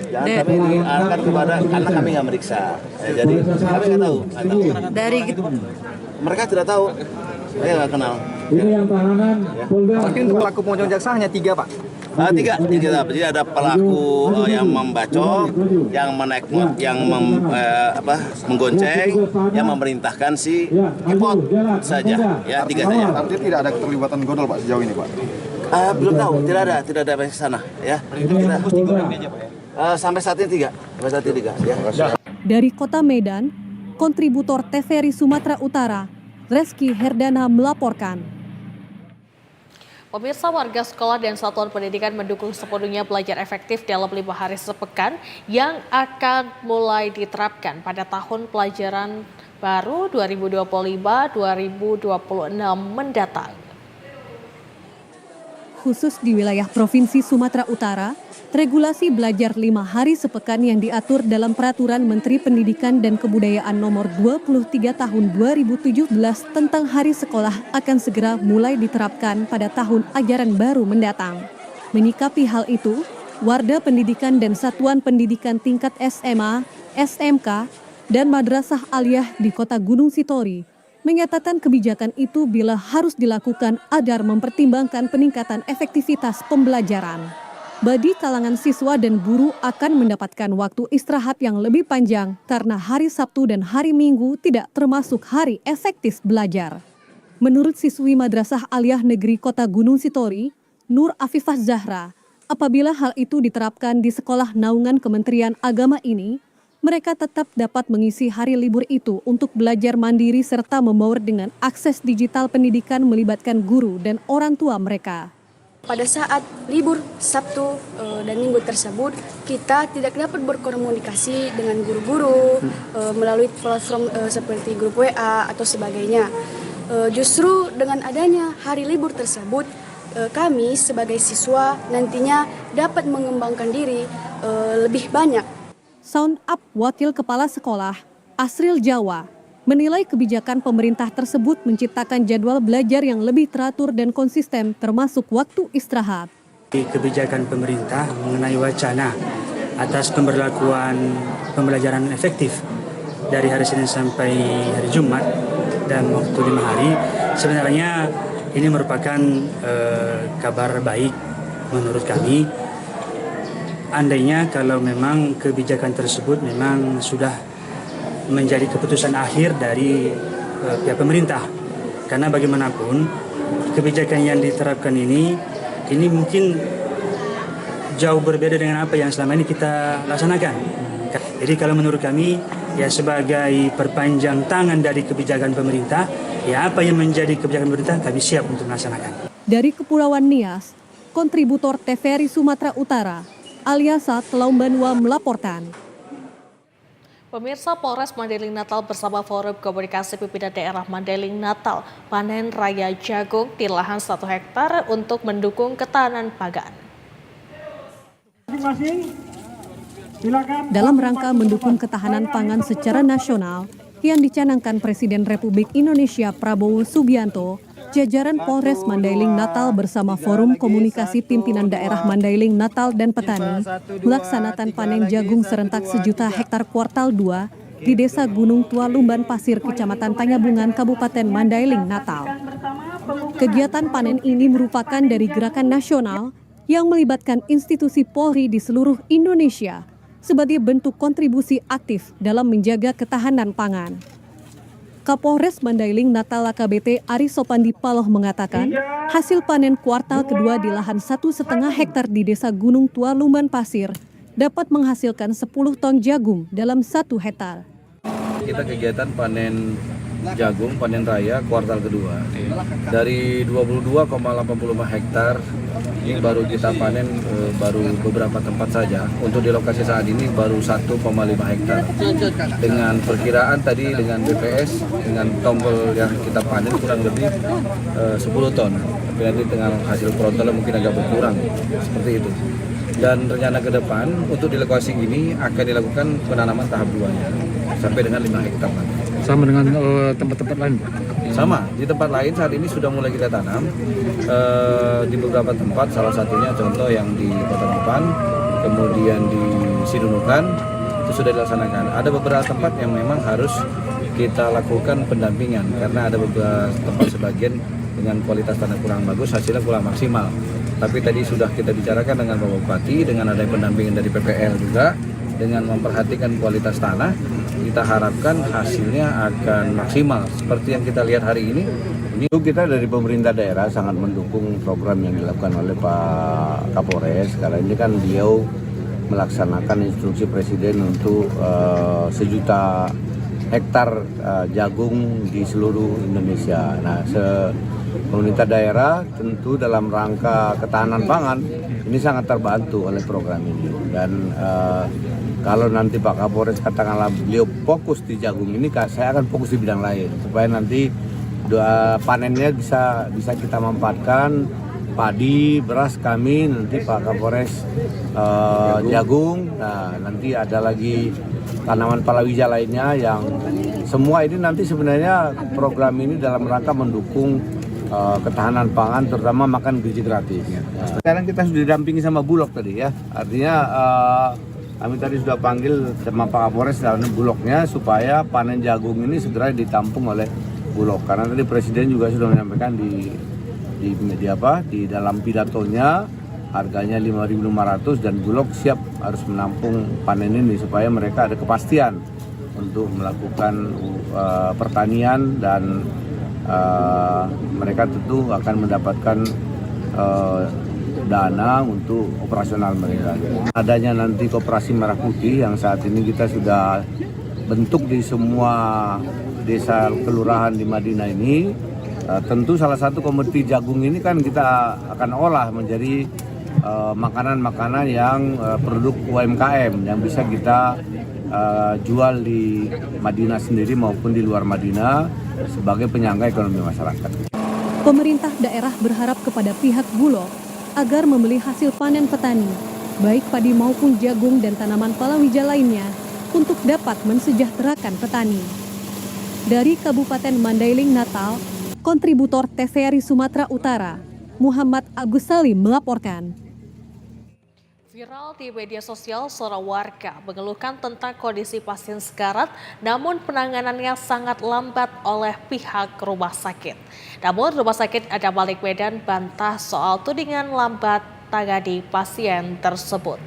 Jangan kami diarahkan kepada karena kami nggak meriksa. Ya, jadi kami nggak tahu. Dari mereka tidak tahu. Saya nggak kenal. Ini yang tahanan Polda. Tapi untuk pelaku pengunjung jaksa hanya 3 Pak? 3. Jadi ada pelaku yang membacok, yang menggonceng, yang memerintahkan si kepot saja. Ya, 3 saja. Artinya tidak ada keterlibatan Godol Pak sejauh ini Pak? Belum tahu, tidak ada ke sana. Ya. Sampai saat ini 3. Sampai saat ini 3. Ya. Dari Kota Medan, kontributor TVRI Sumatera Utara, Reski Herdana melaporkan. Pemirsa, warga sekolah dan satuan pendidikan mendukung sepenuhnya belajar efektif dalam 5 hari sepekan yang akan mulai diterapkan pada tahun pelajaran baru 2025-2026 mendatang. Khusus di wilayah Provinsi Sumatera Utara, regulasi belajar 5 hari sepekan yang diatur dalam Peraturan Menteri Pendidikan dan Kebudayaan Nomor 23 Tahun 2017 tentang hari sekolah akan segera mulai diterapkan pada tahun ajaran baru mendatang. Menyikapi hal itu, Warda Pendidikan dan Satuan Pendidikan tingkat SMA, SMK, dan Madrasah Aliyah di Kota Gunung Sitori menyatakan kebijakan itu bila harus dilakukan agar mempertimbangkan peningkatan efektivitas pembelajaran. Bagi kalangan siswa dan guru akan mendapatkan waktu istirahat yang lebih panjang karena hari Sabtu dan hari Minggu tidak termasuk hari efektif belajar. Menurut siswi Madrasah Aliyah Negeri Kota Gunung Sitori, Nur Afifah Zahra, apabila hal itu diterapkan di sekolah naungan Kementerian Agama ini, mereka tetap dapat mengisi hari libur itu untuk belajar mandiri serta membaur dengan akses digital pendidikan melibatkan guru dan orang tua mereka. Pada saat libur Sabtu dan Minggu tersebut, kita tidak dapat berkomunikasi dengan guru-guru melalui platform seperti grup WA atau sebagainya. Justru dengan adanya hari libur tersebut, kami sebagai siswa nantinya dapat mengembangkan diri lebih banyak. Sound Up Wakil Kepala Sekolah, Asril Jawa, menilai kebijakan pemerintah tersebut menciptakan jadwal belajar yang lebih teratur dan konsisten termasuk waktu istirahat. Kebijakan pemerintah mengenai wacana atas pemberlakuan pembelajaran efektif dari hari Senin sampai hari Jumat dan waktu 5 hari, sebenarnya ini merupakan kabar baik menurut kami. Andainya kalau memang kebijakan tersebut memang sudah menjadi keputusan akhir dari pihak pemerintah. Karena bagaimanapun kebijakan yang diterapkan ini mungkin jauh berbeda dengan apa yang selama ini kita laksanakan. Jadi kalau menurut kami ya sebagai perpanjang tangan dari kebijakan pemerintah, ya apa yang menjadi kebijakan pemerintah kami siap untuk melaksanakan. Dari Kepulauan Nias, kontributor TVRI Sumatera Utara, Aliasa Telaumbanua melaporkan. Pemirsa, Polres Mandailing Natal bersama Forum Komunikasi Pimpinan Daerah Mandailing Natal panen raya jagung di lahan 1 hektar untuk mendukung ketahanan pangan. Dalam rangka mendukung ketahanan pangan secara nasional yang dicanangkan Presiden Republik Indonesia Prabowo Subianto, jajaran Polres Mandailing Natal bersama Forum Komunikasi Pimpinan Daerah Mandailing Natal dan Petani melaksanakan panen jagung serentak 1 juta hektar kuartal 2 di Desa Gunung Tua Lumban Pasir, Kecamatan Tanyabungan, Kabupaten Mandailing Natal. Kegiatan panen ini merupakan dari gerakan nasional yang melibatkan institusi Polri di seluruh Indonesia sebagai bentuk kontribusi aktif dalam menjaga ketahanan pangan. Kapolres Mandailing Natal AKBP Ari Sopandi Paloh mengatakan, hasil panen kuartal kedua di lahan 1,5 hektar di Desa Gunung Tua Lumban Pasir dapat menghasilkan 10 ton jagung dalam 1 hektar. Kita kegiatan panen jagung, panen raya kuartal kedua. Dari 22,85 hektar, ini baru kita panen baru beberapa tempat saja. Untuk di lokasi saat ini baru 1,5 hektar. Dengan perkiraan tadi dengan BPS, dengan tombol yang kita panen kurang lebih 10 ton. Tapi nanti dengan hasil frontal mungkin agak berkurang, seperti itu. Dan rencana ke depan untuk di lokasi ini akan dilakukan penanaman tahap 2-nya sampai dengan 5 hektar. Sama dengan tempat-tempat lain? Sama, di tempat lain saat ini sudah mulai kita tanam di beberapa tempat, salah satunya contoh yang di Kota Depan, kemudian di Sidunukan, itu sudah dilaksanakan. Ada beberapa tempat yang memang harus kita lakukan pendampingan karena ada beberapa tempat sebagian dengan kualitas tanah kurang bagus, hasilnya kurang maksimal. Tapi tadi sudah kita bicarakan dengan Bapak Bupati, dengan ada pendampingan dari PPL juga, dengan memperhatikan kualitas tanah, kita harapkan hasilnya akan maksimal. Seperti yang kita lihat hari ini. Kita dari pemerintah daerah sangat mendukung program yang dilakukan oleh Pak Kapolres. Karena ini kan beliau melaksanakan instruksi Presiden untuk 1 juta hektar jagung di seluruh Indonesia. Nah, pemerintah daerah tentu dalam rangka ketahanan pangan ini sangat terbantu oleh program ini. Dan kalau nanti Pak Kapolres katakanlah beliau fokus di jagung ini, saya akan fokus di bidang lain supaya nanti panennya bisa kita manfaatkan padi, beras kami, nanti Pak Kapolres jagung, nah nanti ada lagi tanaman palawija lainnya yang semua ini nanti sebenarnya program ini dalam rangka mendukung ketahanan pangan, terutama makan gizi gratis. Sekarang kita sudah didampingi sama Bulog tadi ya, artinya kami tadi sudah panggil sama Pak Kapolres dalam Bulognya supaya panen jagung ini segera ditampung oleh Bulog. Karena tadi Presiden juga sudah menyampaikan di dalam pidatonya harganya 5.500 dan Bulog siap harus menampung panen ini supaya mereka ada kepastian untuk melakukan pertanian dan mereka tentu akan mendapatkan dana untuk operasional mereka. Adanya nanti Koperasi Merah Putih yang saat ini kita sudah bentuk di semua desa kelurahan di Madinah ini, tentu salah satu komoditi jagung ini kan kita akan olah menjadi makanan-makanan yang produk UMKM yang bisa kita jual di Madinah sendiri maupun di luar Madinah sebagai penyangga ekonomi masyarakat. Pemerintah daerah berharap kepada pihak Bulog agar membeli hasil panen petani, baik padi maupun jagung dan tanaman palawija lainnya, untuk dapat mensejahterakan petani. Dari Kabupaten Mandailing, Natal, kontributor TVRI Sumatera Utara, Muhammad Agus Salim melaporkan. Viral di media sosial, seorang warga mengeluhkan tentang kondisi pasien sekarat, namun penanganannya sangat lambat oleh pihak rumah sakit. Namun Rumah Sakit Adam Malik Medan bantah soal tudingan lambat tangani pasien tersebut.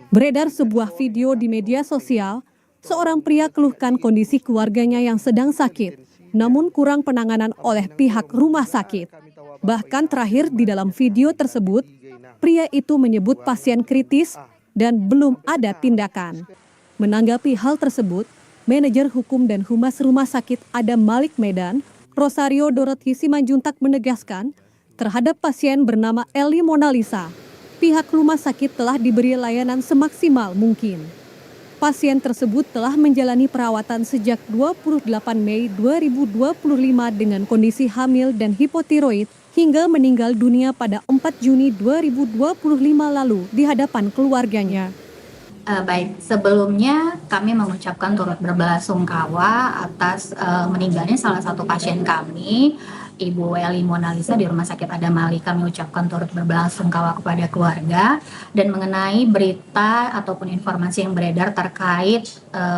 Beredar sebuah video di media sosial, seorang pria keluhkan kondisi keluarganya yang sedang sakit, namun kurang penanganan oleh pihak rumah sakit. Bahkan terakhir di dalam video tersebut, pria itu menyebut pasien kritis dan belum ada tindakan. Menanggapi hal tersebut, Manajer Hukum dan Humas Rumah Sakit Adam Malik Medan, Rosario Dorothy Simanjuntak menegaskan, terhadap pasien bernama Eli Monalisa, pihak rumah sakit telah diberi layanan semaksimal mungkin. Pasien tersebut telah menjalani perawatan sejak 28 Mei 2025 dengan kondisi hamil dan hipotiroid hingga meninggal dunia pada 4 Juni 2025 lalu di hadapan keluarganya. Baik, sebelumnya kami mengucapkan turut berbelasungkawa atas meninggalnya salah satu pasien kami, Ibu Eli Monalisa di Rumah Sakit Adam Malik. Kami ucapkan turut berbelasungkawa kepada keluarga dan mengenai berita ataupun informasi yang beredar terkait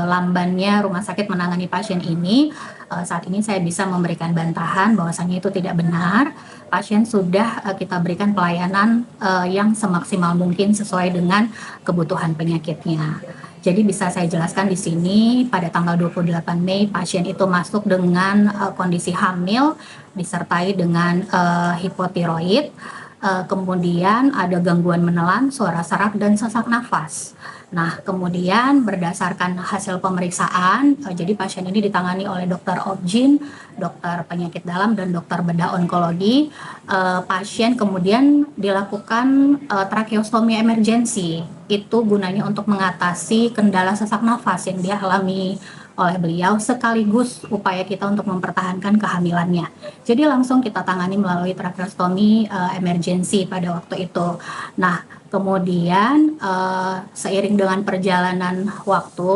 lambannya rumah sakit menangani pasien ini. Saat ini saya bisa memberikan bantahan bahwasannya itu tidak benar. Pasien sudah kita berikan pelayanan yang semaksimal mungkin sesuai dengan kebutuhan penyakitnya. Jadi bisa saya jelaskan di sini pada tanggal 28 Mei pasien itu masuk dengan kondisi hamil disertai dengan hipotiroid, kemudian ada gangguan menelan, suara serak dan sesak nafas. Nah, kemudian berdasarkan hasil pemeriksaan, jadi pasien ini ditangani oleh dokter obgyn, dokter penyakit dalam dan dokter bedah onkologi. Pasien kemudian dilakukan tracheostomi emergensi. Itu gunanya untuk mengatasi kendala sesak nafas yang dialami oleh beliau sekaligus upaya kita untuk mempertahankan kehamilannya. Jadi langsung kita tangani melalui tracheostomi emergensi pada waktu itu. Nah, kemudian seiring dengan perjalanan waktu,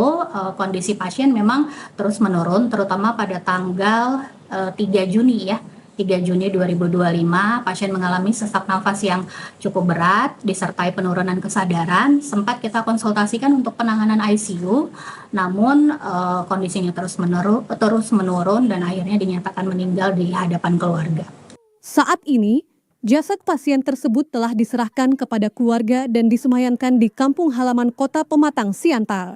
kondisi pasien memang terus menurun, terutama pada tanggal 3 Juni ya. 3 Juni 2025, pasien mengalami sesak nafas yang cukup berat, disertai penurunan kesadaran. Sempat kita konsultasikan untuk penanganan ICU, namun kondisinya terus menurun dan akhirnya dinyatakan meninggal di hadapan keluarga. Saat ini, jasad pasien tersebut telah diserahkan kepada keluarga dan disemayamkan di kampung halaman Kota Pematang, Siantar.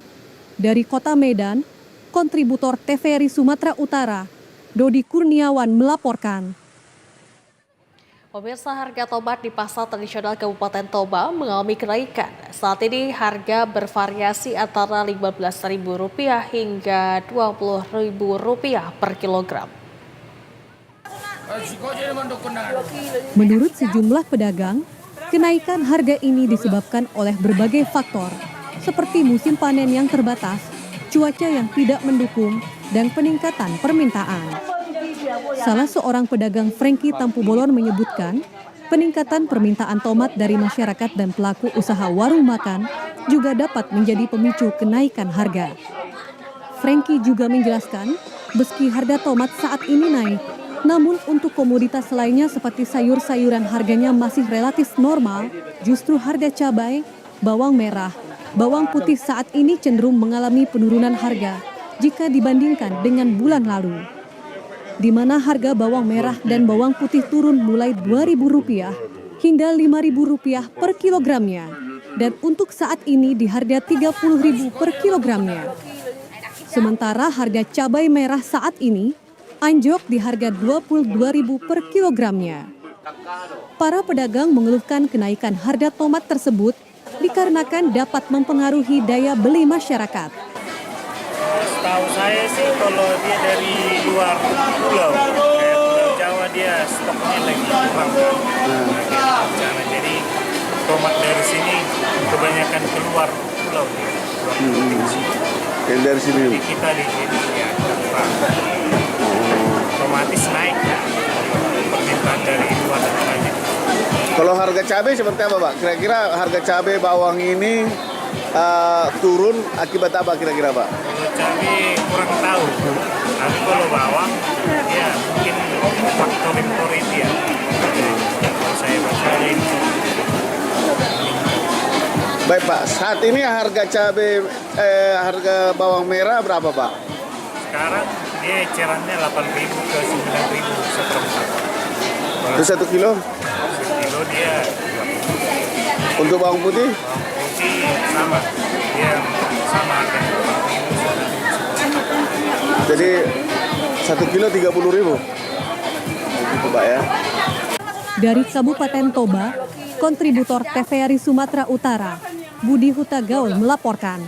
Dari Kota Medan, kontributor TVRI Sumatera Utara, Dodi Kurniawan melaporkan. Pemirsa, harga tomat di pasar tradisional Kabupaten Toba mengalami kenaikan. Saat ini harga bervariasi antara Rp15.000 hingga Rp20.000 per kilogram. Menurut sejumlah pedagang, kenaikan harga ini disebabkan oleh berbagai faktor, seperti musim panen yang terbatas, cuaca yang tidak mendukung, dan peningkatan permintaan. Salah seorang pedagang Franky Tampu Bolon menyebutkan, peningkatan permintaan tomat dari masyarakat dan pelaku usaha warung makan juga dapat menjadi pemicu kenaikan harga. Franky juga menjelaskan, meski harga tomat saat ini naik, namun untuk komoditas lainnya seperti sayur-sayuran harganya masih relatif normal, justru harga cabai, bawang merah, bawang putih saat ini cenderung mengalami penurunan harga jika dibandingkan dengan bulan lalu. di mana harga bawang merah dan bawang putih turun mulai Rp2.000 hingga Rp5.000 per kilogramnya. Dan untuk saat ini di harga Rp30.000 per kilogramnya. Sementara harga cabai merah saat ini anjlok di harga Rp22.000 per kilogramnya. Para pedagang mengeluhkan kenaikan harga tomat tersebut dikarenakan dapat mempengaruhi daya beli masyarakat. Setahu saya sih kalau dia dari luar pulau, kayak Pulau Jawa dia stoknya lagi kurang kan. Jadi tomat dari sini kebanyakan keluar pulau. Dari sini. Jadi kita di sini ya kurang. Otomatis naik ya. Permintaan dari luar dan banyak. Kalau harga cabai seperti apa, Pak? Kira-kira harga cabai bawang ini turun akibat apa kira-kira, Pak? Kalau cabai kurang tahu. Tapi kalau bawang ya mungkin faktor impor itu ya. Kalau saya baca ini. Baik, Pak. Saat ini harga cabai harga bawang merah berapa, Pak? Sekarang dia ecerannya 8.000 ke 9.000 seperempat. Itu 1 kilo? 1 kilo dia 30. Untuk bawang putih? Bawang putih sama. Dia sama harganya 8.000. Jadi 1 kilo 30.000. Begitu, Pak ya. Dari Kabupaten Toba, kontributor TVRI Sumatera Utara, Budi Hutagaul melaporkan.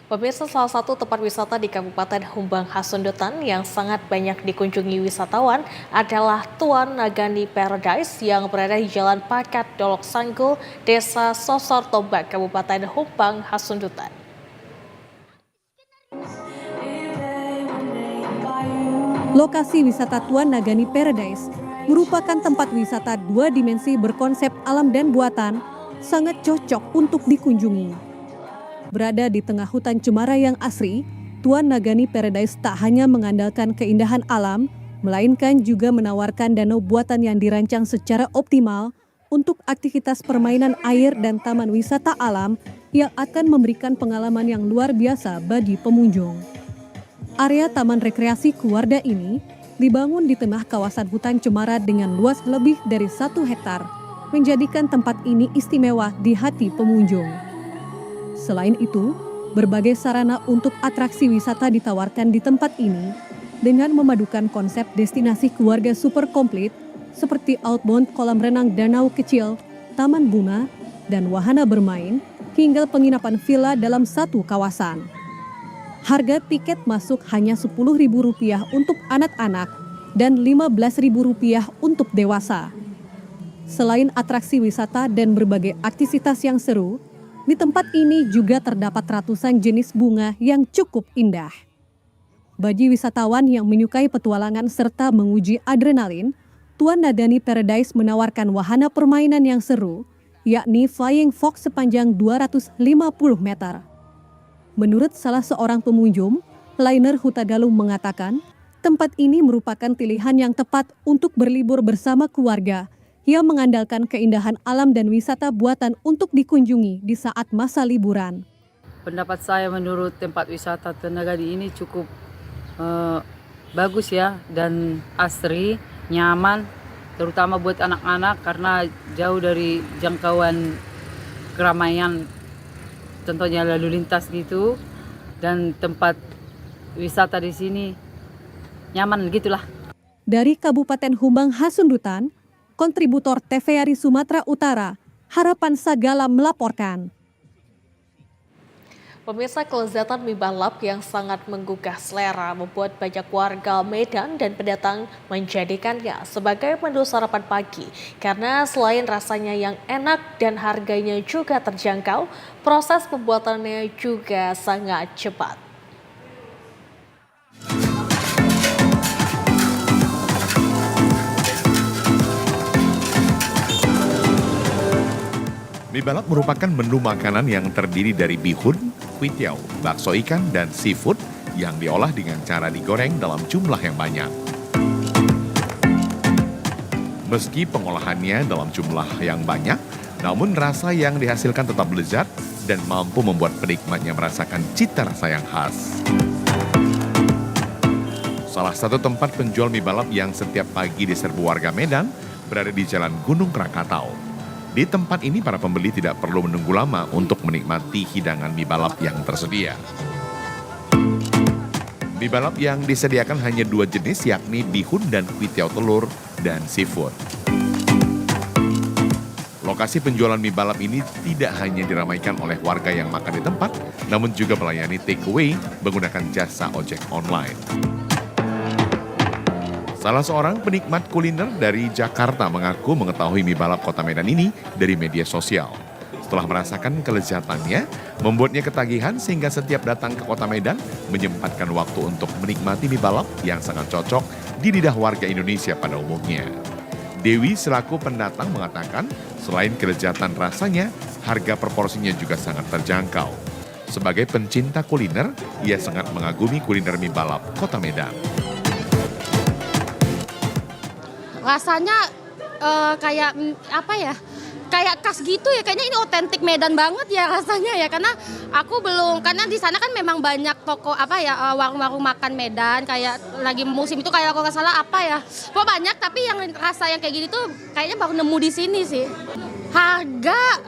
Pemirsa, salah satu tempat wisata di Kabupaten Humbang Hasundutan yang sangat banyak dikunjungi wisatawan adalah Tuan Nagani Paradise yang berada di Jalan Pakat Dolok Sanggul, Desa Sosor Tombak, Kabupaten Humbang Hasundutan. Lokasi wisata Tuan Nagani Paradise merupakan tempat wisata 2 dimensi berkonsep alam dan buatan, sangat cocok untuk dikunjungi. Berada di tengah hutan cemara yang asri, Tuan Nagani Paradise tak hanya mengandalkan keindahan alam, melainkan juga menawarkan danau buatan yang dirancang secara optimal untuk aktivitas permainan air dan taman wisata alam yang akan memberikan pengalaman yang luar biasa bagi pengunjung. Area Taman Rekreasi Kuwarda ini dibangun di tengah kawasan hutan cemara dengan luas lebih dari 1 hektar, menjadikan tempat ini istimewa di hati pengunjung. Selain itu, berbagai sarana untuk atraksi wisata ditawarkan di tempat ini dengan memadukan konsep destinasi keluarga super komplit seperti outbound kolam renang danau kecil, taman bunga, dan wahana bermain hingga penginapan villa dalam satu kawasan. Harga tiket masuk hanya Rp10.000 untuk anak-anak dan Rp15.000 untuk dewasa. Selain atraksi wisata dan berbagai aktivitas yang seru, di tempat ini juga terdapat ratusan jenis bunga yang cukup indah. Bagi wisatawan yang menyukai petualangan serta menguji adrenalin, Tuan Nagani Paradise menawarkan wahana permainan yang seru, yakni Flying Fox sepanjang 250 meter. Menurut salah seorang pengunjung, Lainer Hutagaul mengatakan, tempat ini merupakan pilihan yang tepat untuk berlibur bersama keluarga, yang mengandalkan keindahan alam dan wisata buatan untuk dikunjungi di saat masa liburan. Pendapat saya menurut tempat wisata Tuan Nagani ini cukup bagus ya, dan asri, nyaman, terutama buat anak-anak karena jauh dari jangkauan keramaian, contohnya lalu lintas gitu, dan tempat wisata di sini nyaman gitulah. Dari Kabupaten Humbang Hasundutan, kontributor TVRI Sumatera Utara, Harapan Sagala melaporkan. Pemirsa, kelezatan mie balap yang sangat menggugah selera membuat banyak warga Medan dan pendatang menjadikannya sebagai menu sarapan pagi. Karena selain rasanya yang enak dan harganya juga terjangkau, proses pembuatannya juga sangat cepat. Mie balap merupakan menu makanan yang terdiri dari bihun, kuitiau, bakso ikan, dan seafood yang diolah dengan cara digoreng dalam jumlah yang banyak. Meski pengolahannya dalam jumlah yang banyak, namun rasa yang dihasilkan tetap lezat dan mampu membuat penikmatnya merasakan cita rasa yang khas. Salah satu tempat penjual mie balap yang setiap pagi diserbu warga Medan berada di Jalan Gunung Krakatau. Di tempat ini para pembeli tidak perlu menunggu lama untuk menikmati hidangan mie balap yang tersedia. Mie balap yang disediakan hanya 2 jenis, yakni bihun dan kuitiau telur dan seafood. Lokasi penjualan mie balap ini tidak hanya diramaikan oleh warga yang makan di tempat, namun juga melayani takeaway menggunakan jasa ojek online. Salah seorang penikmat kuliner dari Jakarta mengaku mengetahui mie balap Kota Medan ini dari media sosial. Setelah merasakan kelezatannya, membuatnya ketagihan sehingga setiap datang ke Kota Medan menyempatkan waktu untuk menikmati mie balap yang sangat cocok di lidah warga Indonesia pada umumnya. Dewi selaku pendatang mengatakan selain kelezatan rasanya, harga proporsinya juga sangat terjangkau. Sebagai pencinta kuliner, ia sangat mengagumi kuliner mie balap Kota Medan. Rasanya kayak apa ya? Kayak khas gitu ya, kayaknya ini otentik Medan banget ya rasanya ya, karena aku belum, karena di sana kan memang banyak toko warung-warung makan Medan, kayak lagi musim itu kayak kalau nggak salah apa ya, kok banyak, tapi yang rasa yang kayak gini tuh kayaknya baru nemu di sini sih. Harga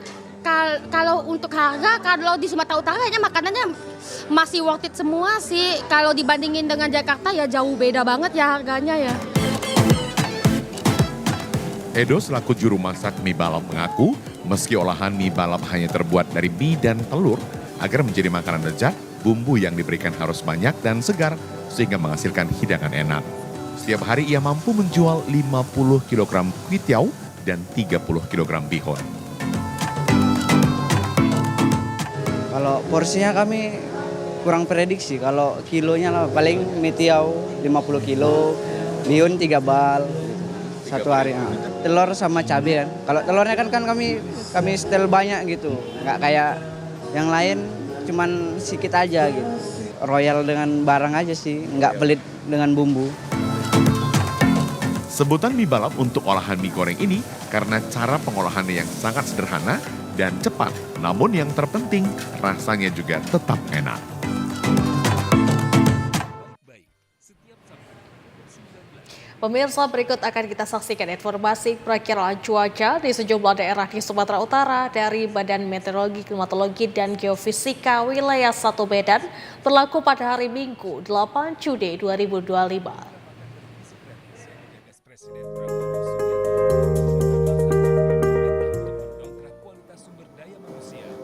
kalau untuk harga, kalau di Sumatera Utara kayaknya makanannya masih worth it semua sih, kalau dibandingin dengan Jakarta ya jauh beda banget ya harganya ya. Edo selaku juru masak mie balap mengaku, meski olahan mie balap hanya terbuat dari mie dan telur, agar menjadi makanan lezat, bumbu yang diberikan harus banyak dan segar, sehingga menghasilkan hidangan enak. Setiap hari ia mampu menjual 50 kg kuitiau dan 30 kg bihun. Kalau porsinya kami kurang prediksi, kalau kilonya lah paling mie tiau 50 kilo, bihun 3 bal. Satu hari. Telur sama cabai kan. Kalau telurnya kan kami setel banyak gitu. Nggak kayak yang lain cuman sedikit aja gitu. Royal dengan barang aja sih, nggak pelit dengan bumbu. Sebutan mie balap untuk olahan mie goreng ini karena cara pengolahannya yang sangat sederhana dan cepat. Namun yang terpenting, rasanya juga tetap enak. Pemirsa, berikut akan kita saksikan informasi perakiraan cuaca di sejumlah daerah di Sumatera Utara dari Badan Meteorologi, Klimatologi, dan Geofisika Wilayah 1 Medan berlaku pada hari Minggu 8 Juni 2025.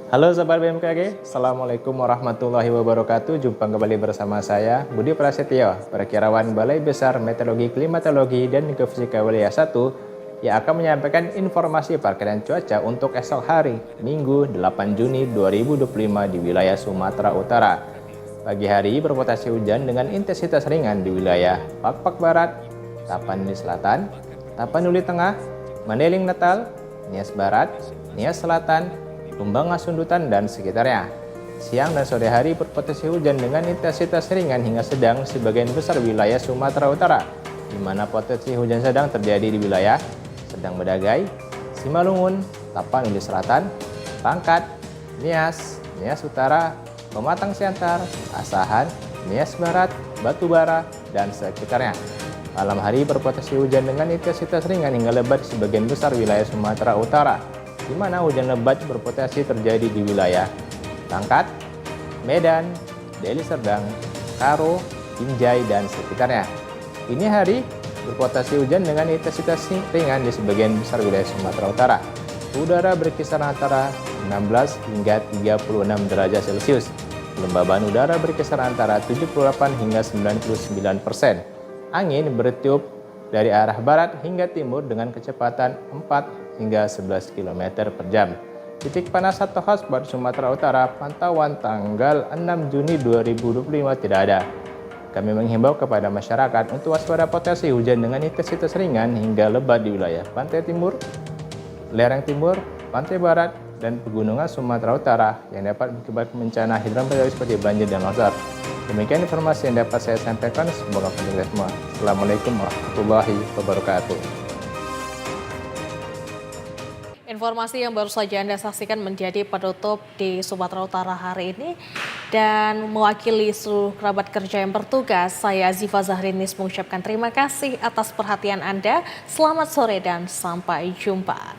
Halo Sobat BMKG, Assalamualaikum warahmatullahi wabarakatuh. Jumpa kembali bersama saya, Budi Prasetyo, Perakirawan Balai Besar Meteorologi, Klimatologi, dan Geofisika Wilayah 1 yang akan menyampaikan informasi perakiraan cuaca untuk esok hari, Minggu 8 Juni 2025 di wilayah Sumatera Utara. Pagi hari berpotensi hujan dengan intensitas ringan di wilayah Pakpak Barat, Tapanuli Selatan, Tapanuli Tengah, Mandailing Natal, Nias Barat, Nias Selatan, Tumbangas Sundutan dan sekitarnya. Siang dan sore hari berpotensi hujan dengan intensitas ringan hingga sedang sebagian besar wilayah Sumatera Utara, di mana potensi hujan sedang terjadi di wilayah Sedang Bedagai, Simalungun, Tapanuli Selatan, Pangkat, Nias, Nias Utara, Pematang Siantar, Asahan, Nias Barat, Batubara, dan sekitarnya. Malam hari berpotensi hujan dengan intensitas ringan hingga lebat di sebagian besar wilayah Sumatera Utara, di mana hujan lebat berpotensi terjadi di wilayah Pangkat, Medan, Deli Serdang, Karo, Binjai, dan sekitarnya. Ini hari berpotensi hujan dengan intensitas ringan di sebagian besar wilayah Sumatera Utara. Udara berkisar antara 16 hingga 36 derajat Celcius. Kelembaban udara berkisar antara 78 hingga 99%. Angin bertiup dari arah barat hingga timur dengan kecepatan 4 hingga 11 km per jam. Titik panas atau hotspot Sumatera Utara pantauan tanggal 6 Juni 2025 tidak ada. Kami menghimbau kepada masyarakat untuk waspada potensi hujan dengan intensitas ringan hingga lebat di wilayah pantai timur, lereng timur, pantai barat, dan pegunungan Sumatera Utara yang dapat mengakibatkan bencana hidrometeorologi seperti banjir dan longsor. Demikian informasi yang dapat saya sampaikan. Semoga bermanfaat semua. Assalamualaikum warahmatullahi wabarakatuh. Informasi yang baru saja Anda saksikan menjadi penutup di Sumatera Utara hari ini. Dan mewakili seluruh kerabat kerja yang bertugas, saya Ziva Zahrinis mengucapkan terima kasih atas perhatian Anda. Selamat sore dan sampai jumpa.